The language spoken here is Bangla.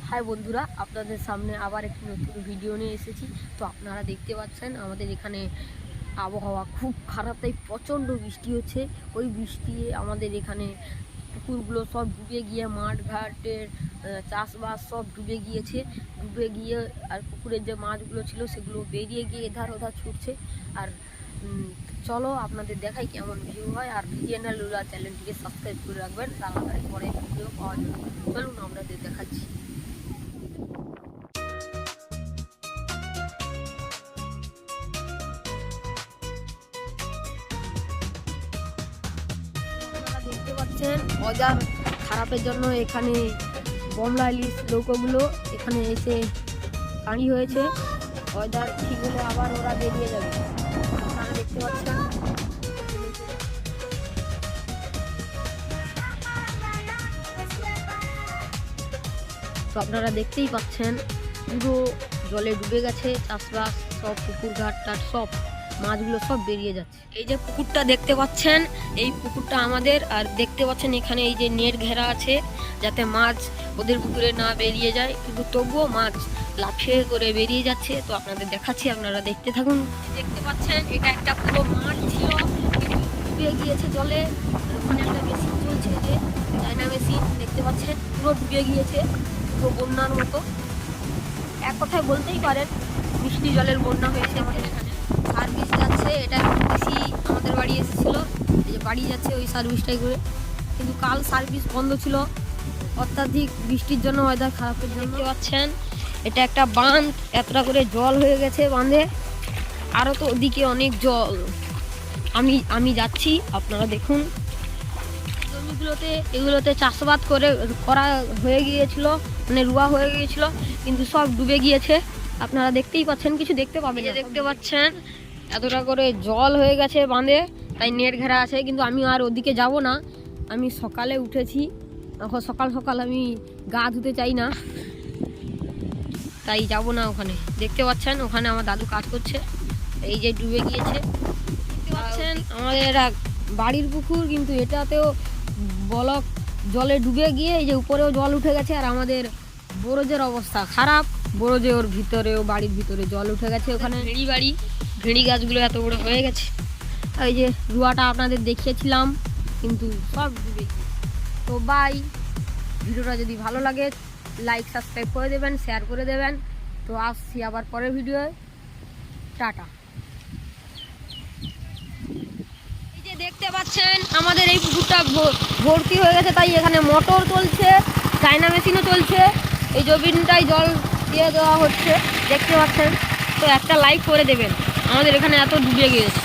হাই বন্ধুরা, আপনাদের সামনে আবার একটি নতুন ভিডিও নিয়ে এসেছি। তো আপনারা দেখতে পাচ্ছেন আমাদের এখানে আবহাওয়া খুব খারাপ, তাই প্রচণ্ড বৃষ্টি হচ্ছে। ওই বৃষ্টি আমাদের এখানে পুকুরগুলো সব ডুবে গিয়ে মাঠ ঘাটের চাষবাস সব ডুবে গিয়েছে। ডুবে গিয়ে আর পুকুরের যে মাছগুলো ছিল সেগুলো বেরিয়ে গিয়ে এধার ওধার ছুটছে। আর চলো আপনাদের দেখাই কেমন ভিউ হয়। আর রিজিয়নাল রুরাল চ্যানেলটিকে সাবস্ক্রাইব করে রাখবেন, তাড়াতাড়ি পরে ভিডিও পাওয়ার জন্য। চলুন আপনাদের দেখাচ্ছি। দেখতে পাচ্ছেন ওয়েদার খারাপের জন্য এখানে বমলা ইলিশ নৌকোগুলো এখানে এসে দাঁড়ি হয়েছে। ওয়েদার ঠিক হলে আবার ওরা বেরিয়ে যাবে। আপনারা দেখতে পাচ্ছেন তো আপনারা দেখতেই পাচ্ছেন পুরো জলে ডুবে গেছে। চাষবাস সব পুকুর ঘাট টাট সব মাছগুলো সব বেরিয়ে যাচ্ছে। এই যে পুকুরটা দেখতে পাচ্ছেন, এই পুকুরটা আমাদের। আর দেখতে পাচ্ছেন এখানে এই যে নেট ঘেরা আছে যাতে মাছ ওদের পুকুরে না বেরিয়ে যায়, কিন্তু তবুও মাছ লাফিয়ে করে বেরিয়ে যাচ্ছে। তো আপনাদের দেখাচ্ছি, আপনারা দেখতে থাকুন। দেখতে পাচ্ছেন এটা একটা পুরো মাঠ ছিল, কিন্তু ডুবে গিয়েছে জলে। ওখানে একটা মেশিন চলছে, যে চায়না মেশিন দেখতে পাচ্ছেন, পুরো ডুবে গিয়েছে, পুরো বন্যার মতো। এক কথায় বলতেই পারেন মিষ্টি জলের বন্যা হয়েছে আমাদের এখানে। সার্ভিস যাচ্ছে, এটা কৃষি আমাদের বাড়ি এসেছিল, এই যে বাড়ি যাচ্ছে ওই সার্ভিসটাই করে। কিন্তু কাল সার্ভিস বন্ধ ছিল অত্যাধিক বৃষ্টির জন্য, ওয়েদার খারাপের জন্য। দেখতে পাচ্ছেন এটা একটা বাঁধ, এতটা করে জল হয়ে গেছে বাঁধে। আরও তো ওদিকে অনেক জল। আমি যাচ্ছি, আপনারা দেখুন। এগুলোতে চাষাবাদ করা হয়ে গিয়েছিল, মানে রুয়া হয়ে গিয়েছিল, কিন্তু সব ডুবে গিয়েছে। আপনারা দেখতেই পাচ্ছেন, কিছু দেখতে পাবেন। দেখতে পাচ্ছেন এতটা করে জল হয়ে গেছে বাঁধে, তাই নেট ঘেরা আছে। কিন্তু আমি আর ওদিকে যাব না, আমি সকালে উঠেছি, এখন সকাল সকাল আমি গা ধুতে চাই না, তাই যাব না ওখানে। দেখতে পাচ্ছেন ওখানে আমার দাদু কাজ করছে, এই যে ডুবে গিয়েছে। দেখতে পাচ্ছেন আমাদের বাড়ির পুকুর, কিন্তু এটাতেও বলক জলে ডুবে গিয়ে এই যে উপরেও জল উঠে গেছে। আর আমাদের বরজের অবস্থা খারাপ, বরজে ওর ভিতরেও বাড়ির ভিতরে জল উঠে গেছে। ওখানে ভেড়ি গাছগুলো এত বড় হয়ে গেছে। এই যে রুয়াটা আপনাদের দেখিয়েছিলাম, কিন্তু সব ডুবে গিয়ে। তো বাই, ভিডিওটা যদি ভালো লাগে লাইক সাবস্ক্রাইব করে দেবেন, শেয়ার করে দেবেন। তো আসছি আবার পরের ভিডিওয়, টাটা। এই যে দেখতে পাচ্ছেন আমাদের এই পুকুরটা ভর্তি হয়ে গেছে, তাই এখানে মোটর চলছে, চায়না মেশিনও চলছে, এই জমিনটাই জল দিয়ে দেওয়া হচ্ছে, দেখতে পাচ্ছেন। তো একটা লাইক করে দেবেন, আমাদের এখানে এত ডুবে গিয়েছে।